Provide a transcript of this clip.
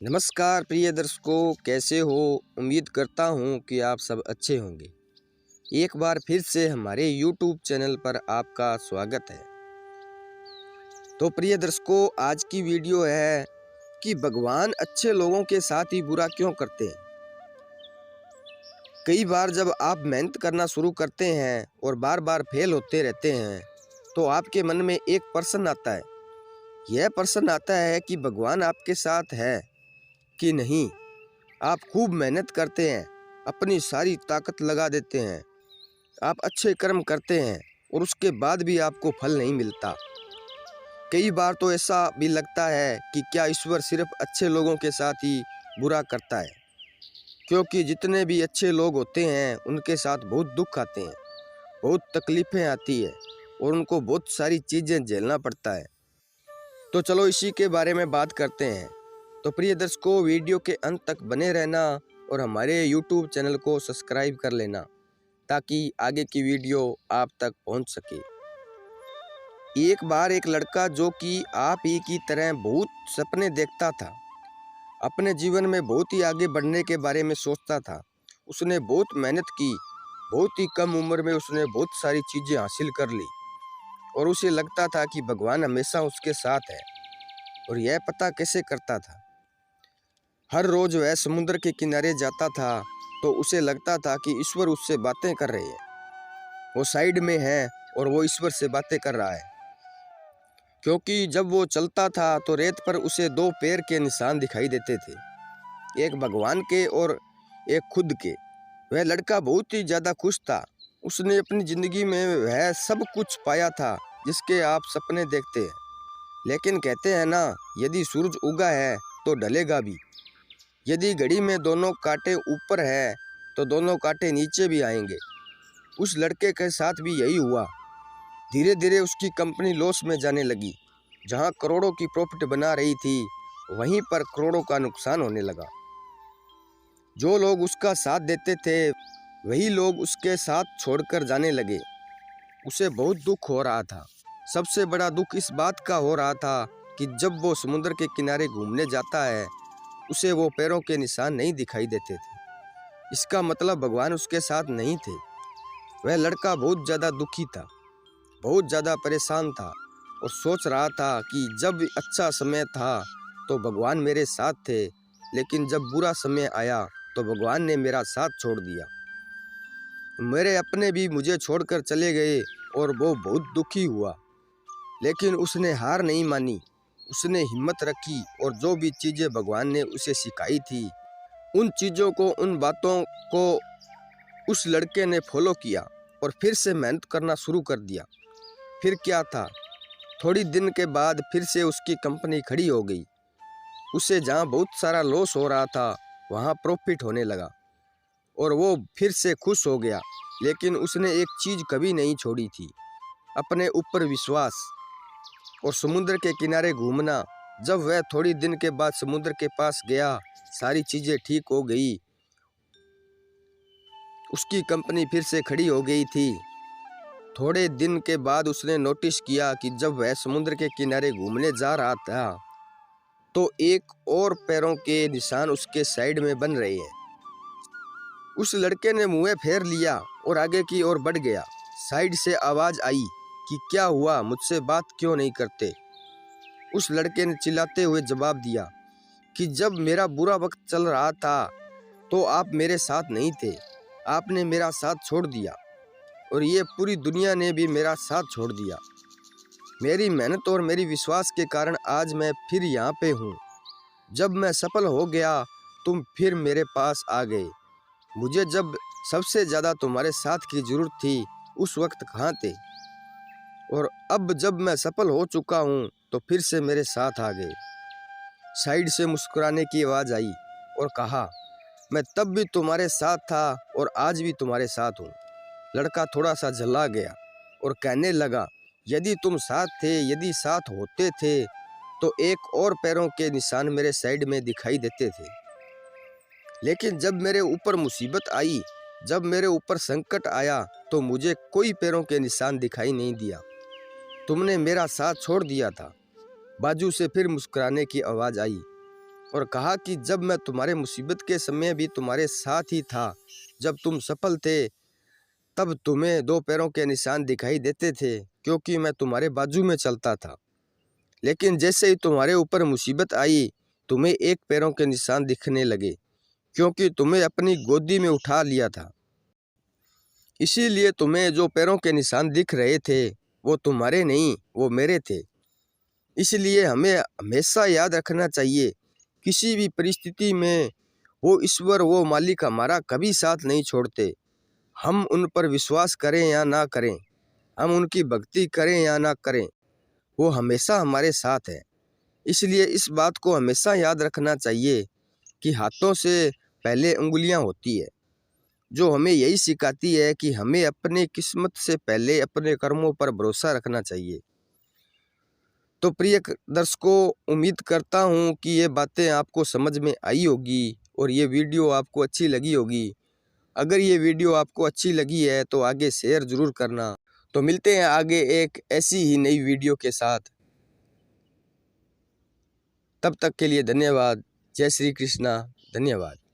नमस्कार प्रिय दर्शकों, कैसे हो। उम्मीद करता हूँ कि आप सब अच्छे होंगे। एक बार फिर से हमारे YouTube चैनल पर आपका स्वागत है। तो प्रिय दर्शकों, आज की वीडियो है कि भगवान अच्छे लोगों के साथ ही बुरा क्यों करते हैं। कई बार जब आप मेहनत करना शुरू करते हैं और बार बार फेल होते रहते हैं तो आपके मन में एक प्रश्न आता है। यह प्रश्न आता है कि भगवान आपके साथ है कि नहीं। आप खूब मेहनत करते हैं, अपनी सारी ताकत लगा देते हैं, आप अच्छे कर्म करते हैं और उसके बाद भी आपको फल नहीं मिलता। कई बार तो ऐसा भी लगता है कि क्या ईश्वर सिर्फ अच्छे लोगों के साथ ही बुरा करता है, क्योंकि जितने भी अच्छे लोग होते हैं उनके साथ बहुत दुख आते हैं, बहुत तकलीफ़ें आती है और उनको बहुत सारी चीज़ें झेलना पड़ता है। तो चलो इसी के बारे में बात करते हैं। तो प्रिय दर्शकों, वीडियो के अंत तक बने रहना और हमारे YouTube चैनल को सब्सक्राइब कर लेना ताकि आगे की वीडियो आप तक पहुंच सके। एक बार एक लड़का जो कि आप ही की तरह बहुत सपने देखता था, अपने जीवन में बहुत ही आगे बढ़ने के बारे में सोचता था। उसने बहुत मेहनत की, बहुत ही कम उम्र में उसने बहुत सारी चीज़ें हासिल कर ली और उसे लगता था कि भगवान हमेशा उसके साथ है। और यह पता कैसे करता था? हर रोज वह समुद्र के किनारे जाता था तो उसे लगता था कि ईश्वर उससे बातें कर रहे हैं। वो साइड में है और वो ईश्वर से बातें कर रहा है, क्योंकि जब वो चलता था तो रेत पर उसे दो पैर के निशान दिखाई देते थे, एक भगवान के और एक खुद के। वह लड़का बहुत ही ज़्यादा खुश था। उसने अपनी ज़िंदगी में वह सब कुछ पाया था जिसके आप सपने देखते हैं। लेकिन कहते हैं ना, यदि सूरज उगा है तो ढलेगा भी। यदि घड़ी में दोनों कांटे ऊपर है तो दोनों कांटे नीचे भी आएंगे। उस लड़के के साथ भी यही हुआ। धीरे धीरे उसकी कंपनी लॉस में जाने लगी। जहां करोड़ों की प्रॉफिट बना रही थी, वहीं पर करोड़ों का नुकसान होने लगा। जो लोग उसका साथ देते थे वही लोग उसके साथ छोड़कर जाने लगे। उसे बहुत दुख हो रहा था। सबसे बड़ा दुख इस बात का हो रहा था कि जब वो समुद्र के किनारे घूमने जाता है, उसे वो पैरों के निशान नहीं दिखाई देते थे। इसका मतलब भगवान उसके साथ नहीं थे। वह लड़का बहुत ज़्यादा दुखी था, बहुत ज़्यादा परेशान था और सोच रहा था कि जब अच्छा समय था तो भगवान मेरे साथ थे, लेकिन जब बुरा समय आया तो भगवान ने मेरा साथ छोड़ दिया। मेरे अपने भी मुझे छोड़कर चले गए और वो बहुत दुखी हुआ। लेकिन उसने हार नहीं मानी, उसने हिम्मत रखी और जो भी चीज़ें भगवान ने उसे सिखाई थी, उन चीज़ों को, उन बातों को उस लड़के ने फॉलो किया और फिर से मेहनत करना शुरू कर दिया। फिर क्या था, थोड़ी दिन के बाद फिर से उसकी कंपनी खड़ी हो गई। उसे जहाँ बहुत सारा लॉस हो रहा था वहाँ प्रॉफिट होने लगा और वो फिर से खुश हो गया। लेकिन उसने एक चीज़ कभी नहीं छोड़ी थी, अपने ऊपर विश्वास और समुद्र के किनारे घूमना। जब वह थोड़ी दिन के बाद समुद्र के पास गया, सारी चीज़ें ठीक हो गई, उसकी कंपनी फिर से खड़ी हो गई थी। थोड़े दिन के बाद उसने नोटिस किया कि जब वह समुद्र के किनारे घूमने जा रहा था तो एक और पैरों के निशान उसके साइड में बन रहे हैं। उस लड़के ने मुंह फेर लिया और आगे की ओर बढ़ गया। साइड से आवाज़ आई कि क्या हुआ, मुझसे बात क्यों नहीं करते। उस लड़के ने चिल्लाते हुए जवाब दिया कि जब मेरा बुरा वक्त चल रहा था तो आप मेरे साथ नहीं थे, आपने मेरा साथ छोड़ दिया और ये पूरी दुनिया ने भी मेरा साथ छोड़ दिया। मेरी मेहनत और मेरी विश्वास के कारण आज मैं फिर यहाँ पे हूँ। जब मैं सफल हो गया तुम फिर मेरे पास आ गए। मुझे जब सबसे ज़्यादा तुम्हारे साथ की ज़रूरत थी उस वक्त कहाँ थे, और अब जब मैं सफल हो चुका हूँ तो फिर से मेरे साथ आ गए। साइड से मुस्कुराने की आवाज़ आई और कहा, मैं तब भी तुम्हारे साथ था और आज भी तुम्हारे साथ हूँ। लड़का थोड़ा सा झल्ला गया और कहने लगा, यदि तुम साथ थे, यदि साथ होते थे तो एक और पैरों के निशान मेरे साइड में दिखाई देते थे। लेकिन जब मेरे ऊपर मुसीबत आई, जब मेरे ऊपर संकट आया तो मुझे कोई पैरों के निशान दिखाई नहीं दिया। तुमने मेरा साथ छोड़ दिया था। बाजू से फिर मुस्कुराने की आवाज़ आई और कहा कि जब मैं तुम्हारे मुसीबत के समय भी तुम्हारे साथ ही था, जब तुम सफल थे तब तुम्हें 2 पैरों के निशान दिखाई देते थे, क्योंकि मैं तुम्हारे बाजू में चलता था। लेकिन जैसे ही तुम्हारे ऊपर मुसीबत आई, तुम्हें 1 पैरों के निशान दिखने लगे, क्योंकि तुम्हें अपनी गोदी में उठा लिया था। इसीलिए तुम्हें जो पैरों के निशान दिख रहे थे वो तुम्हारे नहीं, वो मेरे थे। इसलिए हमें हमेशा याद रखना चाहिए, किसी भी परिस्थिति में वो ईश्वर, वो मालिक हमारा कभी साथ नहीं छोड़ते। हम उन पर विश्वास करें या ना करें, हम उनकी भक्ति करें या ना करें, वो हमेशा हमारे साथ है। इसलिए इस बात को हमेशा याद रखना चाहिए कि हाथों से पहले उंगलियां होती है, जो हमें यही सिखाती है कि हमें अपनी किस्मत से पहले अपने कर्मों पर भरोसा रखना चाहिए। तो प्रिय दर्शकों, उम्मीद करता हूँ कि ये बातें आपको समझ में आई होगी और ये वीडियो आपको अच्छी लगी होगी। अगर ये वीडियो आपको अच्छी लगी है तो आगे शेयर ज़रूर करना। तो मिलते हैं आगे एक ऐसी ही नई वीडियो के साथ। तब तक के लिए धन्यवाद। जय श्री कृष्णा। धन्यवाद।